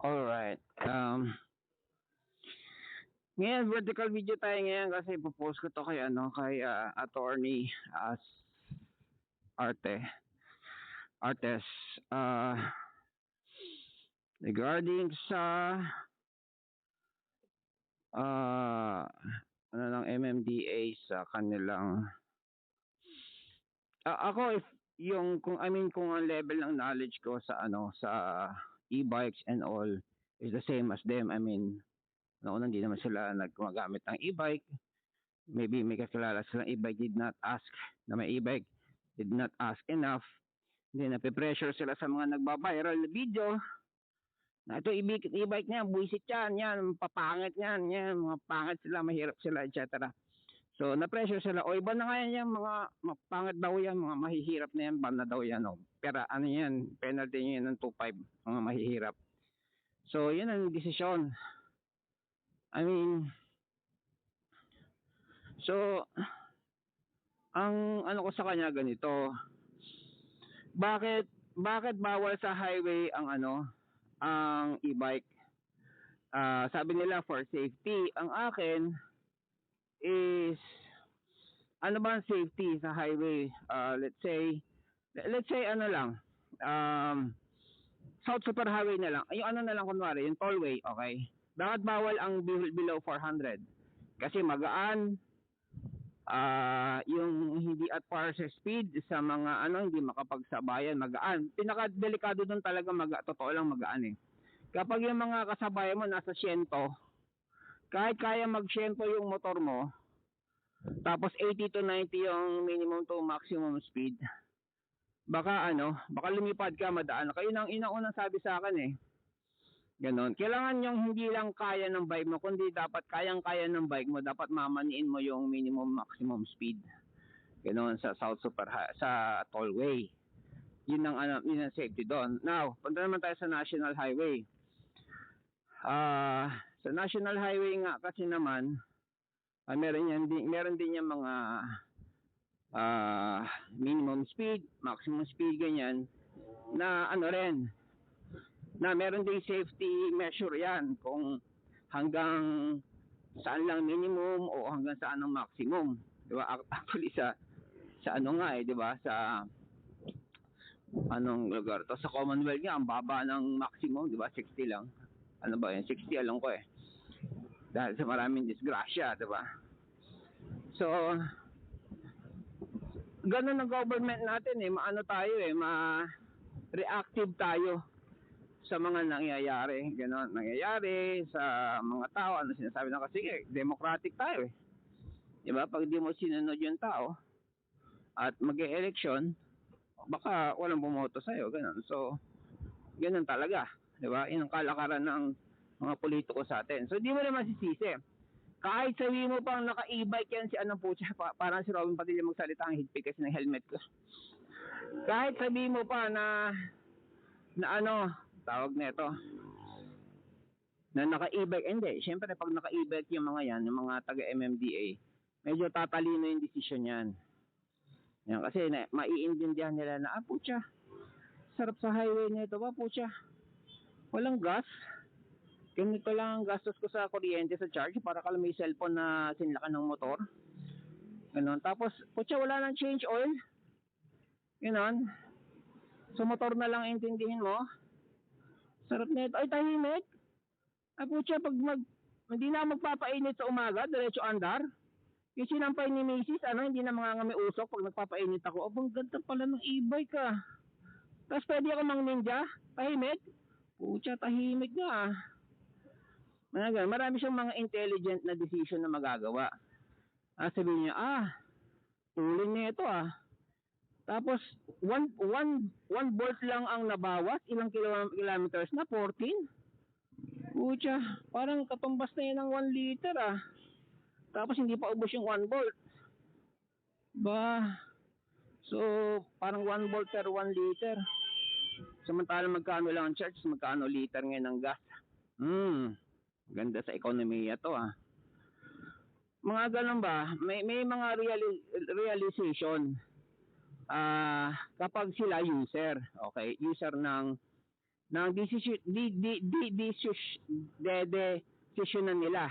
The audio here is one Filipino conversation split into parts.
Alright. Ngayon vertical video tayo ngayon kasi ipo-post ko 'to kay kay attorney Arte Artes regarding sa ng MMDA sa kanilang ako if yung kung kung ang level ng knowledge ko sa sa e-bikes and all is the same as them. Nauna hindi naman sila gumagamit ng e-bike. Maybe may kakilala silang e-bike did not ask na may e-bike, did not ask enough. Hindi nape-pressure sila sa mga nagba-viral na video na ito e-bike niya, buisit yan, papangit yan, mga pangit sila, mahirap sila, etc. So na-pressure sila, o iba na nga yan, mga mapangit daw yan, mga mahihirap na yan, ban na daw yan. Pero ano yan, penalty nyo yan ng 2.5, mga mahihirap. So yun ang desisyon. So ang ano ko sa kanya ganito, bakit bawal sa highway ang ang e-bike? Sabi nila for safety. Ang akin is ano ba ang safety sa highway? Let's say South Super Highway na lang. Yung na lang kunwari, yung tollway, okay? Bakit bawal ang below 400? Kasi magaan, yung hindi at par sa speed sa mga hindi makapagsabayan, magaan. Pinaka-delikado doon talaga totoo lang magaan eh. Kapag yung mga kasabayan mo nasa 100, kahit kaya mag-100 yung motor mo, tapos 80 to 90 yung minimum to maximum speed, baka lumipad ka, madaan. Kayo nang unang sabi sa akin eh. Ganon. Kailangan yung hindi lang kaya ng bike mo, kundi dapat kayang-kaya ng bike mo, dapat mamaniin mo yung minimum maximum speed. Ganon sa sa tollway. Yun ang safety doon. Now, punta naman tayo sa National Highway. Sa National Highway nga kasi naman, meron din yung mga minimum speed, maximum speed, ganyan, na rin, na meron ding safety measure yan kung hanggang saan lang minimum o hanggang saan ang maximum, di ba? Actually sa nga di ba, sa anong lugar to, sa Commonwealth nga ang baba ng maximum, di ba, 60 lang. Ano ba yan, 60 alam ko eh, dahil sa maraming disgrasya, di ba? So ganun ang government natin eh, tayo eh, reactive tayo sa mga nangyayari, gano'n, nangyayari sa mga tao. Sinasabi na kasi, democratic tayo eh. Diba? Pag di mo sinunod yung tao at mag-e-election, baka walang bumoto sa'yo, gano'n. So, gano'n talaga. Diba? Yun ang kalakaran ng mga politiko sa atin. So, di mo naman sisisi. Kahit sabihin mo pang naka-e-bike yan si parang si Robin Padilla magsalita ang higpit kasi ng helmet ko. Kahit sabihin mo pa na tawag nito na naka-e-bike, hindi, syempre pag naka-e-bike yung mga yan, yung mga taga MMDA, medyo tatalino yung decision yan. Yan kasi maiintindihan nila na putya, sarap sa highway nito ba, putya, walang gas, ganito lang ang gastos ko sa kuryente, sa charge, para ka may cellphone na sinlakan ng motor, ganon. Tapos putya, wala nang change oil, ganon, so motor na lang intindihin mo. Sarap nito. Ay, tahimik. Putya, pag hindi na magpapainit sa umaga, diretso andar. Yung sinampay ni Mrs., hindi na mangangami usok pag nagpapainit ako. Abang ganda pala ng e-bike ah. Tapos pwede ako mang ninja. Tahimik. Putya, tahimik na marami siyang mga intelligent na decision na magagawa. Sabihin niya, tuloy na ito ah. Tapos, one volt lang ang nabawas, ilang kilometers na, 14. Pucha, parang katumbas na yan ng 1 liter ah. Tapos hindi pa ubos yung 1 volt. Ba, so parang 1 volt per 1 liter. Samantalang magkano lang ang charge, magkano liter ngayon ng gas. Ganda sa ekonomiya to ah. Mga ganun ba, may mga realization kapag sila user, okay, user ng ng decision nila.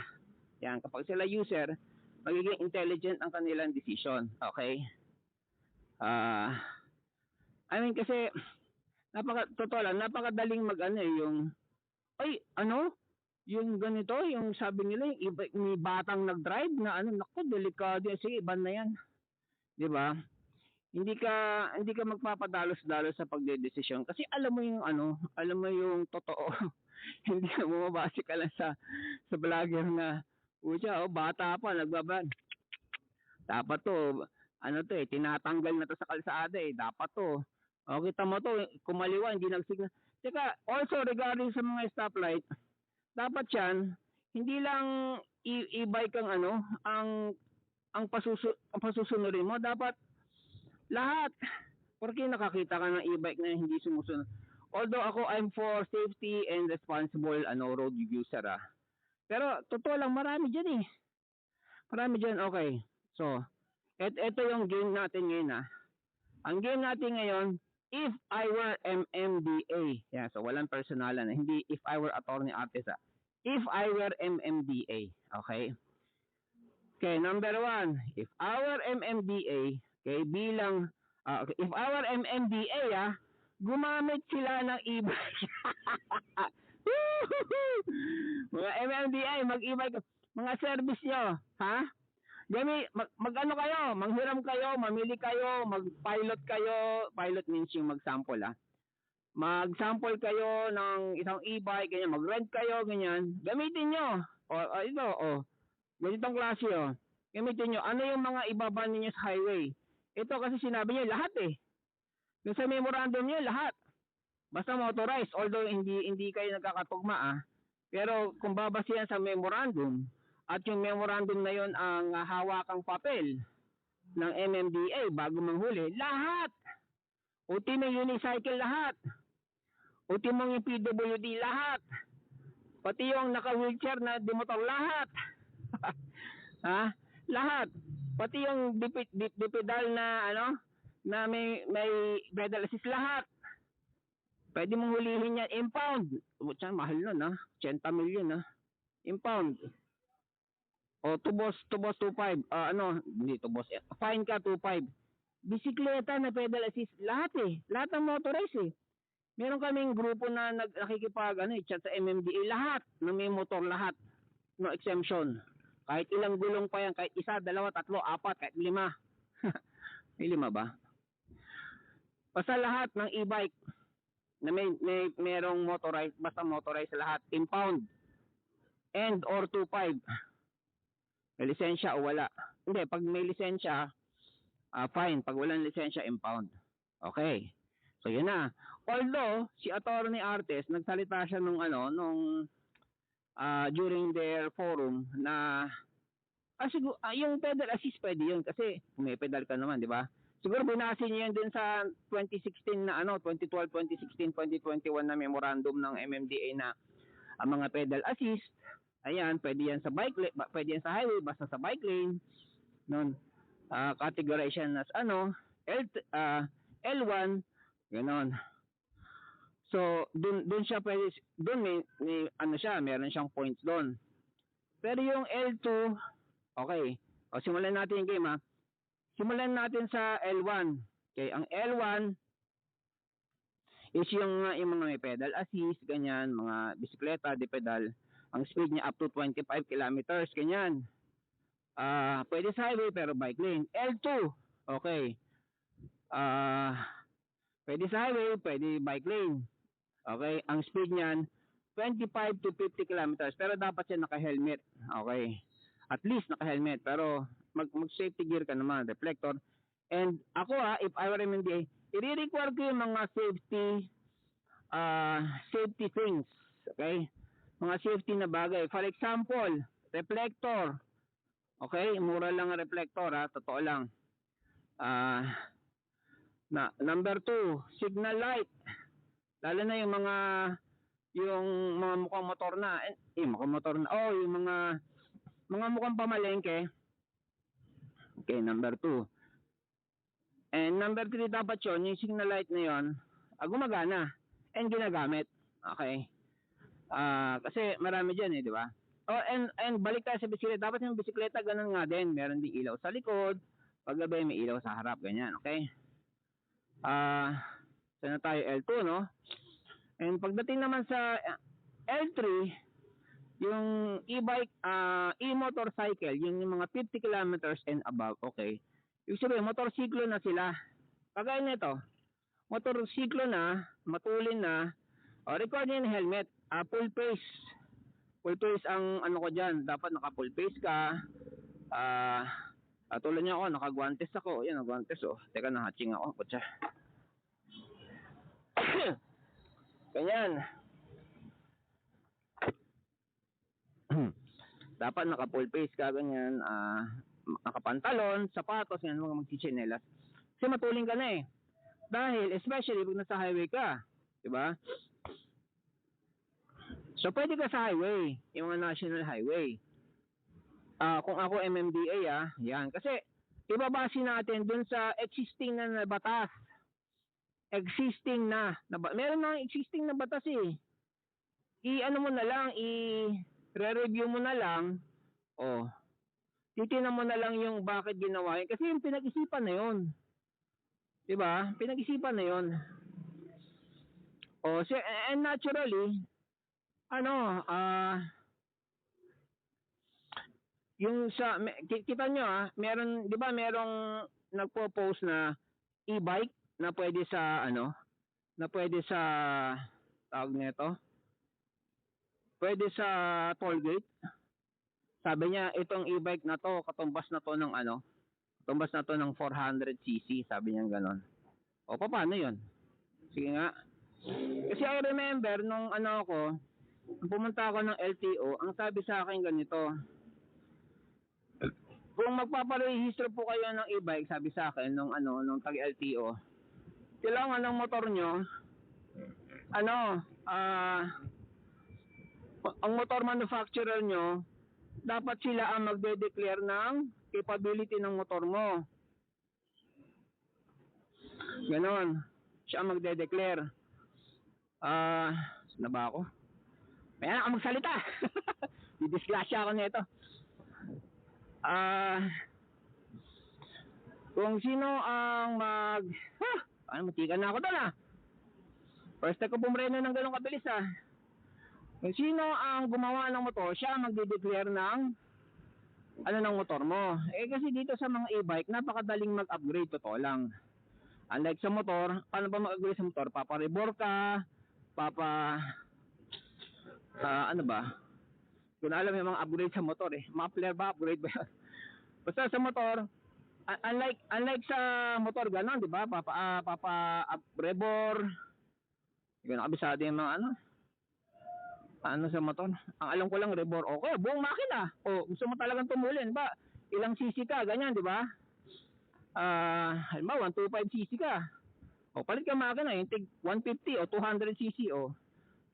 Yan, kapag sila user, magiging intelligent ang kanilang decision. Okay? I mean kasi totoo lang, napakadaling yung yung ganito, yung sabi nila, yung iba, may batang nag-drive na naku, delikado yan. Sige, ban na yan. 'Di ba? Hindi ka magpapadalos-dalos sa pagdedesisyon kasi alam mo yung alam mo yung totoo. Hindi ka bumabase ka lang sa vlogger na bata pa nagbaban. Dapat to tinatanggal na to sa kalsada dapat to. O kita mo to, kumaliwa hindi nagsignal. Teka, also regarding sa mga stoplight, dapat yan hindi lang e-bike ang pasusunurin mo, dapat lahat. Porque nakakita ka ng e-bike na hindi sumusunod. Although ako, I'm for safety and responsible road user Pero totoo lang, marami dyan Marami dyan, okay. So, ito yung game natin ngayon Ang game natin ngayon, if I were MMDA. Yeah, so walang personalan hindi if I were attorney artist If I were MMDA. Okay? Okay, number 1, if I were MMDA, bilang if our MMDA gumamit sila ng e-bike. Mga MMDA, mag-e-bike, mga service nyo, mag-ano kayo, manghiram kayo, mamili kayo, mag-pilot kayo. Pilot means yung mag-sample mag-sample kayo ng isang e-bike, ganyan, mag-rent kayo, ganyan, gamitin nyo. Ganitong klase gamitin nyo. Ano yung mga ibaban ninyo sa highway? Ito kasi sinabi niyo lahat Yung sa memorandum niyo lahat. Basta motorized, although hindi kayo nagkakatugma Pero kung babasihan sa memorandum at yung memorandum na yon ang hawakang papel ng MMDA bago manghuli, lahat. Uti mo unicycle lahat. Uti mo yung PWD lahat. Pati yung naka-wheelchair na demotor lahat. Lahat. Pati yung dipedal na na may pedal assist lahat. Pwede mong hulihin yan impound. Mahal nun 80 million impound. O tubos 25. Hindi tubos. Fine ka 25. Bisikleta na pedal assist lahat Lahat ng motorized Meron kaming grupo na nakikipag chat sa MMDA lahat na may motor lahat. No exemption. Kahit ilang gulong pa yan, kahit 1, 2, 3, 4, kahit 5. May 5 ba? Basta lahat ng e-bike na merong motorized, basta motorized lahat, impound. And or 25. May lisensya o wala. Hindi, pag may lisensya, fine. Pag walang lisensya, impound. Okay. So yun na. Although, si Attorney Artes, nagsalita siya nung during their forum na siguro yung pedal assist pwede yun kasi may pedal ka naman, di ba? Siguro binase niyo yun din sa 2016 na 2012, 2016, 2021 na memorandum ng MMDA na ang mga pedal assist, ayan, pwede yan sa bike lane, pwede yan sa highway, basta sa bike lane. Noon, categorization as L1, ganoon. So, dun siya pwede, dun may meron siyang points doon. Pero yung L2, okay. O simulan natin yung game Simulan natin sa L1. Okay, ang L1 is yung mga may pedal assist, ganyan, mga bisikleta, pedal. Ang speed niya up to 25 kilometers, ganyan. Pwede sa highway pero bike lane. L2, okay. Pwede sa highway, pwede bike lane. Okay, ang speed niyan 25 to 50 kilometers pero dapat siya naka-helmet. Okay. At least naka-helmet pero mag-safety gear ka naman, reflector. And ako if I were MMDA, i-require ko yung mga safety things. Okay? Mga safety na bagay. For example, reflector. Okay? Mura lang ang reflector totoo lang. Number 2, signal light. Lalo na yung mga mukhang motor na yung mga mukhang pamalengke. Okay, number 2. And number 3 dapat yun, yung signal light na yun, gumagana and ginagamit. Okay? Kasi marami dyan di ba? Oh, and balik tayo sa bisikleta. Dapat yung bisikleta, ganun nga din. Meron ding ilaw sa likod. Pag gabi, may ilaw sa harap. Ganyan, okay? Sana tayo L2, no? And pagdating naman sa L3, yung e-bike, e-motorcycle, yung mga 50 kilometers and above, okay? Yung sabihin, motorsiklo na sila. Kagaya nito, motorsiklo na, matulin na, record yung helmet, full face. Full face ang ano ko dyan, dapat naka full face ka. Tulad niya ako, naka-guantes ako. Yan, naka-guantes oh. Teka, nahatching ako. Kutsa. Ganyan. Dapat naka full face ka, ganyan. Nakapantalon, sapatos, yan, mga magchichinelas. Kasi matuling ka na eh. Dahil, especially pag nasa highway ka. Diba? So, pwede ka sa highway. Yung mga national highway. Kung ako MMDA, yan. Kasi, ibabase natin dun sa existing na batas. Existing na. Meron na existing na batas eh. I-ano mo na lang, i-re-review mo na lang. Titingnan mo na lang yung bakit ginawa yun. Kasi yung pinag-isipan na yun. Diba? Pinag-isipan na yun. And naturally, yung sa, kita nyo meron, di ba merong nagpo-post na e-bike na pwede sa, na pwede sa, tawag nito, pwede sa toll gate. Sabi niya, itong e-bike na to, katumbas na to ng katumbas na to ng 400cc, sabi niya gano'n. Paano yun? Sige nga. Kasi I remember, nung pumunta ako ng LTO, ang sabi sa akin ganito, kung magpaparehistro po kayo ng e-bike, sabi sa akin, nung tag-LTO, kailangan ng motor nyo, ang motor manufacturer nyo, dapat sila ang magde-declare ng capability ng motor mo. Ganon. Siya ang magde-declare. Na ba ako? Kaya na magsalita. Didisgrasya ako nito. Kung sino ang matikan na ako doon First time ko pumreno ng ganong kabilis Kung sino ang gumawa ng motor, siya ang magde-declare ng ng motor mo. Kasi dito sa mga e-bike, napakadaling mag-upgrade, totoo lang. Unlike sa motor, paano ba mag-upgrade sa motor? Papa-rebore ka, kung alam yung mga upgrade sa motor muffler ba, upgrade ba yan? Basta sa motor, unlike sa motor, gano'n, di ba? Rebore, gano'n kabisado yung mga sa motor. Ang alam ko lang, rebore, okay, buong makina. Gusto mo talagang tumulin, ba? Ilang cc ka, ganyan, di ba? Halimbawa, 125cc ka. Palit ka makina, yung tig 150 o 200cc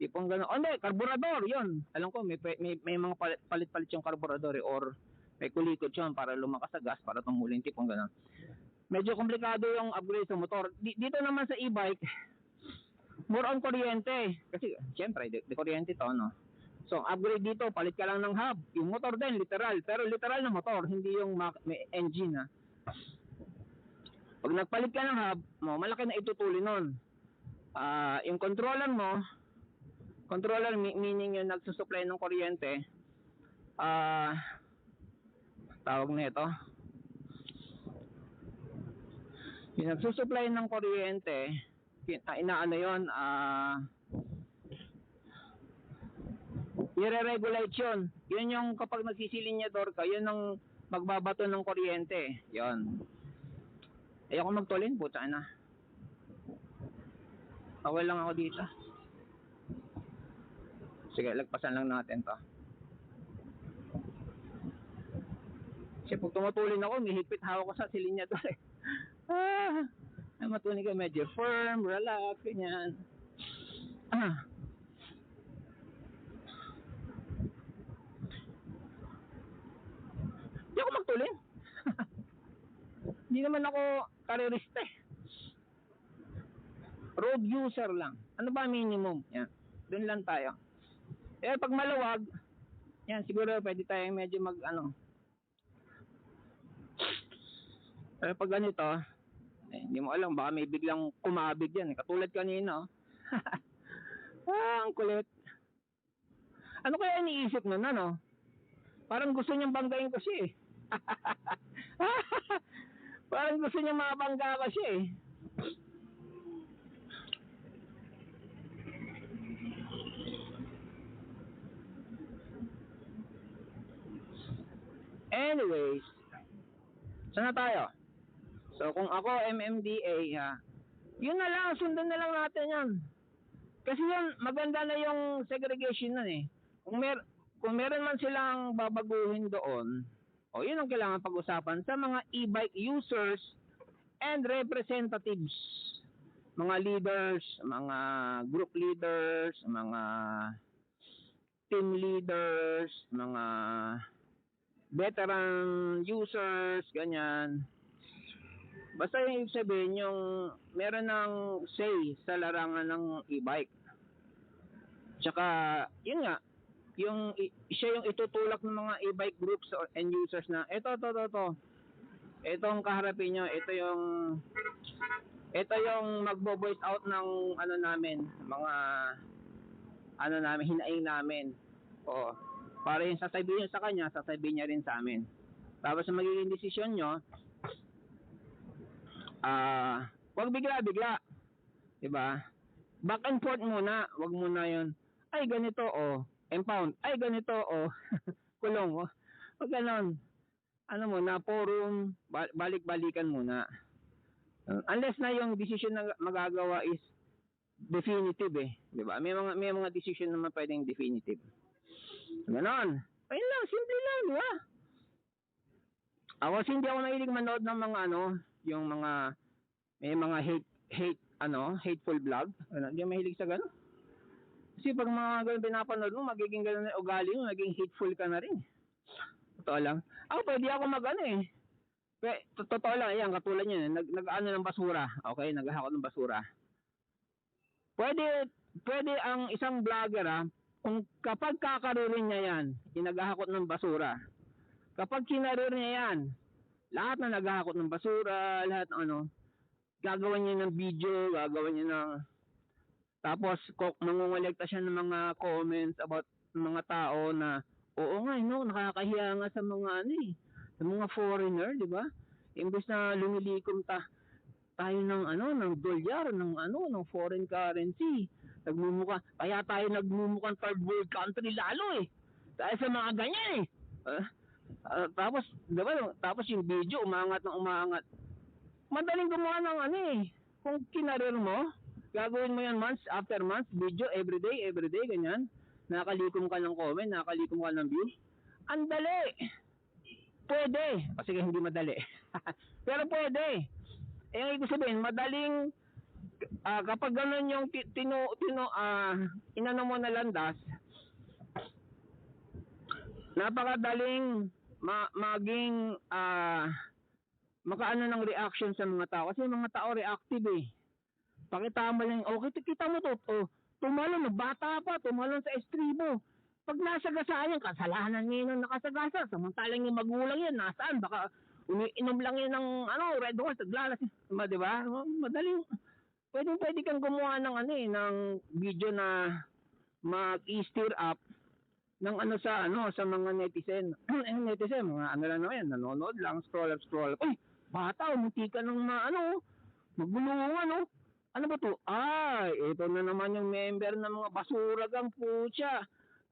tipong gano'n. Hindi, karburador, yun. Alam ko, may mga palit-palit yung karburador or may kulikot yun para lumakas sa gas, para tumulin, tipong gano'n. Medyo komplikado yung upgrade sa motor. Dito naman sa e-bike, more on kuryente. Kasi, siyempre, di kuryente to, no? So, upgrade dito, palit ka lang ng hub. Yung motor din, literal. Pero literal na motor, hindi yung may engine, Pag nagpalit ka ng hub, malaki na itutulin nun. Yung controller mo, meaning yung nagsusupply ng kuryente, tawag na ito, yung nagsusupply ng kuryente, inaano yun, i-regulate yun. Yun yung kapag nagsisilinyador ka, yun ang magbabato ng kuryente. Yun. Ayoko magtulin, puta na. Okay lang ako dito. Sige, lagpasan lang natin to. Kasi pag tumutulin ako, may higpit hawak ko sa silinyador matuloy ka medyo firm, relax, ganyan. Hindi ako magtulin. Hindi naman ako karerista Road user lang. Ano ba minimum? Yan. Doon lang tayo. Eh pag maluwag, yan siguro pwede tayong medyo mag ano. Pero pag ganito, hindi mo alam, baka may biglang kumabig yan. Katulad kanina, oh. Ang kulit. Ano kaya iniisip nun, ano? Parang gusto niyang banggain ko siya eh. Parang gusto niyang mabangga ko siya eh. Anyways, saan na tayo? So kung ako MMDA, yun na lang, sundan na lang natin yan. Kasi yan, maganda na yung segregation nun eh. Kung meron man silang babaguhin doon, yun ang kailangan pag-usapan sa mga e-bike users and representatives. Mga leaders, mga group leaders, mga team leaders, mga veteran users, ganyan. Basta yung ibig sabihin, yung meron ng say sa larangan ng e-bike. Tsaka, yun nga, siya yung itutulak ng mga e-bike groups and users na, itong kaharapin nyo, ito yung magbo-voice out ng ano namin, mga ano namin, hinaing namin. Para yung sasabihin nyo sa kanya, sasabihin niya rin sa amin. Tapos sa magiging desisyon nyo, wag bigla-bigla. Diba? Back and forth muna. Wag muna yun. Ay, ganito, impound. Ay, ganito, kulong, Wag ganon. Ano muna, forum, balik-balikan muna. Unless na yung decision na magagawa is definitive eh. Diba? May mga decision naman pwedeng definitive. Ganon. Ayun lang, simple lang, diba? Ako hindi ako nahilig manood ng mga yung mga may mga hateful vlog. Hindi ako mahilig sa gano'n. Kasi pag mga gano'n pinapanood mo, magiging gano'n na ugali mo, magiging hateful ka na rin. Totoo lang. Pwede ako totoo lang, yan, katulad nyo, nag-ano ng basura. Okay, naghahakot ng basura. Pwede ang isang vlogger, kung kapag kakaririn niya yan, naghahakot ng basura. Kapag kinarir niya yan, lahat na naghahakot ng basura, lahat gagawan niya ng video, gagawan niya ng tapos mangungulekta siya ng mga comments about mga tao na oo nga nakakahiya nga sa mga sa mga foreigner, di ba? Imbes na lumilikom tayo ng ng dolyar, ng foreign currency. Kaya tayo nagmumukhang third world country lalo eh. Dahil sa mga ganyan eh. Tapos, di ba? Tapos yung video umangat. Madaling gumawa ng kung kinarir mo, gagawin mo yan months after months, video everyday, ganyan. Nakalikom ka ng comment, nakalikom ka ng view. Ang dali. Pwede. Kasi hindi madali. Pero pwede. Ang ibig sabihin, madaling kapag ganun yung inano mo na landas, napakadaling maging makaano ng reaction sa mga tao. Kasi mga tao reactive eh. Pakita mo lang, kita mo to, tumalon, bata pa, tumalon sa estribo. Pag nasagasaan yan, kasalanan niya yung nakasagasa. Samantalang yung magulang yan, nasaan? Baka umiinom lang yan ng red horse, naglalas. Diba? Madaling, pwede kang gumawa ng ng video na mag-i-stir up ng sa mga netizen. Netizen, mga lang naman yan, nanonood lang, scroll up. Uy, bata, umuti ka ng magbulungan, Ano ba to? Ito na naman yung member ng mga basura gang putya.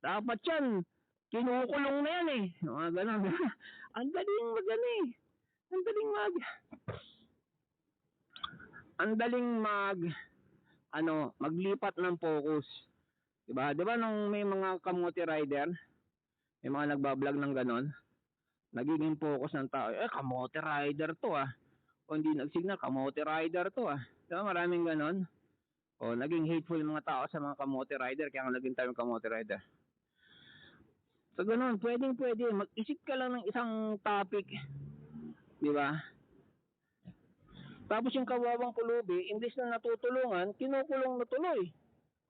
Dapat yan, kinukulong na yan eh. Mga ganun. Ang daling maglipat ng focus. Diba? Diba nung may mga kamote rider, may mga nagbablog ng ganon, nagiging focus ng tao, kamote rider to o hindi nagsignal, kamote rider to diba maraming ganon? Naging hateful mga tao sa mga kamote rider, kaya naging tayo kamote rider. So ganon, pwede, mag-isip ka lang ng isang topic, diba? Tapos yung kawawang kulubi, imbes na natutulungan, kinukulong na tuloy.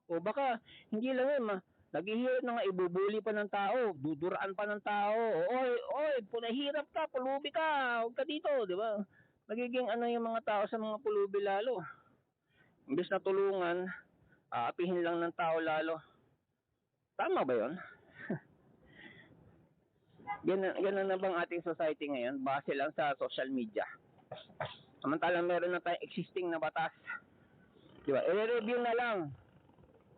O baka, hindi lang yun, naghihirap na nga, ibubuli pa ng tao, duduraan pa ng tao, oy, oy, punahirap ka, pulubi ka, huwag ka dito, di ba? Magiging ano yung mga tao sa mga pulubi lalo. Imbes na tulungan, aapihin lang ng tao lalo. Tama ba yun? Ganun na bang ating society ngayon? Base lang sa social media. Samantalang meron na tayong existing na batas. Di ba? I-review na lang.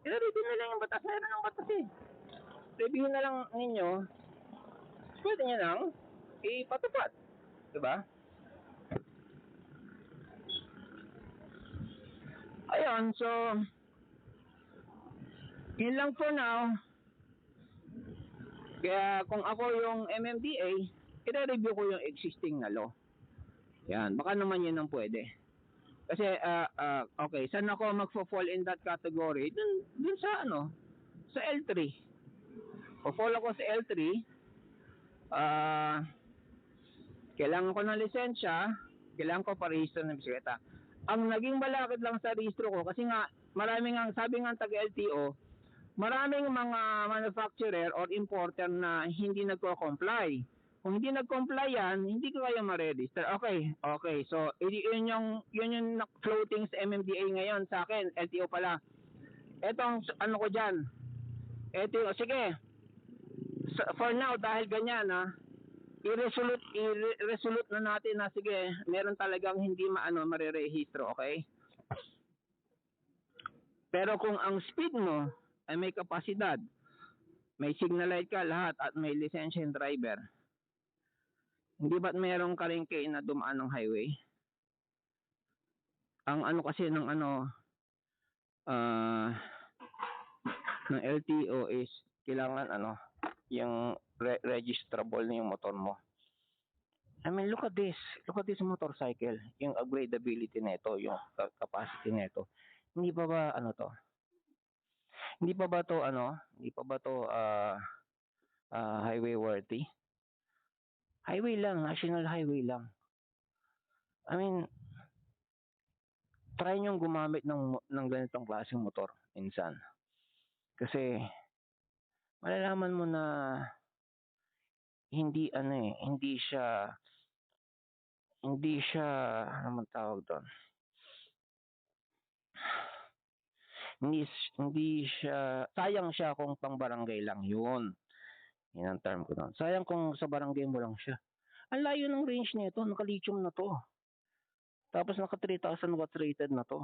I-review na lang yung batas. Meron ng batas eh. Review na lang ninyo. Pwede nyo lang ipatupad. Di ba? Ayun, so yun lang for now. Kaya kung ako yung MMDA, i-review ko yung existing na law. Yan, baka naman yun ang pwede. Kasi, okay, saan ako magfo-fall in that category? Dun sa ano, sa L3. O-fall ako sa L3, kailangan ko ng lisensya, kailangan ko parehistro ng bisikleta. Ang naging malakit lang sa rehistro ko, kasi nga, maraming ang sabi nga taga-LTO, maraming mga manufacturer or importer na hindi nagko-comply. Kung hindi nag-comply yan, hindi ko kayo ma-register. Okay. So, yun yung floating sa MMDA ngayon sa akin, LTO pala. Etong ano ko dyan. Sige. So, for now, dahil ganyan i-resolute na natin na sige, meron talagang hindi marerehistro, okay? Pero kung ang speed mo ay may kapasidad, may signal light ka lahat at may lisensya yung driver, hindi ba't meron ka rin kayo na dumaan ng highway? Ang ano kasi ng ng LTO is kailangan yung registrable na yung motor mo. I mean, look at this motorcycle, yung upgradability nito, yung capacity nito. Hindi pa ba to? Hindi pa ba to highway worthy? Highway lang, national highway lang. I mean, try nyo gumamit ng ganitong klaseng motor minsan. Kasi malalaman mo na hindi siya ano man tawag doon. Hindi siya, sayang siya kung pang barangay lang yun. Yan ang term ko doon. Sayang kung sa barangay mo lang siya. Ang layo ng range nito, naka-lithium na to. Tapos naka 3,000 watts rated na to.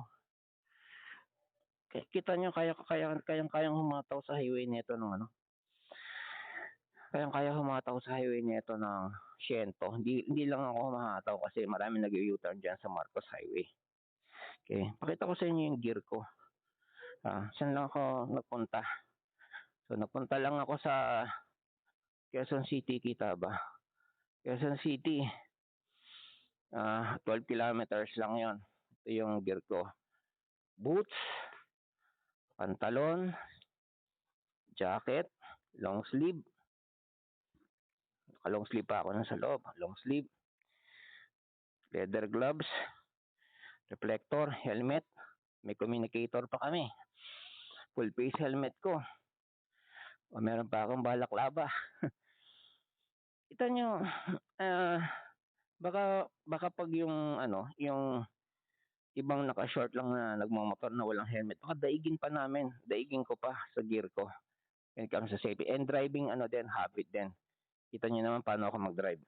Kita nyo, kayang humataw sa highway nito ng Kaya humataw sa highway nito ng 100. Hindi lang ako humataw kasi marami nag-u-turn dyan sa Marcos Highway. Okay, pakita ko sa inyo yung gear ko. Saan lang ako nagpunta? So, nagpunta lang ako sa Quezon City, kita ba? Quezon City. 12 kilometers lang yon. Ito yung gear ko. Boots, pantalon, jacket, long sleeve. Naka-long sleeve pa ako sa loob. Long sleeve. Leather gloves, reflector, helmet. May communicator pa kami. Full face helmet ko. Meron pa akong balaklava. Kita nyo, baka pag yung ibang naka-short lang na nagmamotor na walang helmet, baka daigin pa namin. Daigin ko pa sa gear ko. When it comes to safety. And driving din, habit din. Kita nyo naman paano ako mag-drive.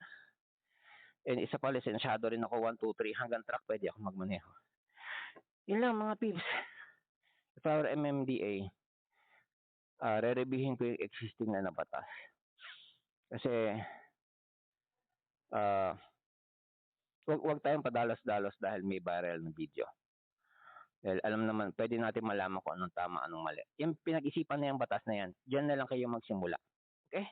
And isa pa, lisensyado rin ako 1, 2, 3. Hanggang truck pwede ako magmaneho. Yun lang mga peeps. If our MMDA, re-reviewin ko yung existing na batas. Kasi, wag tayong padalos-dalos dahil may viral na video. Dahil alam naman, pwede natin malaman kung anong tama, anong mali. Yung pinag-isipan na yung batas na yan, dyan na lang kayo magsimula. Okay?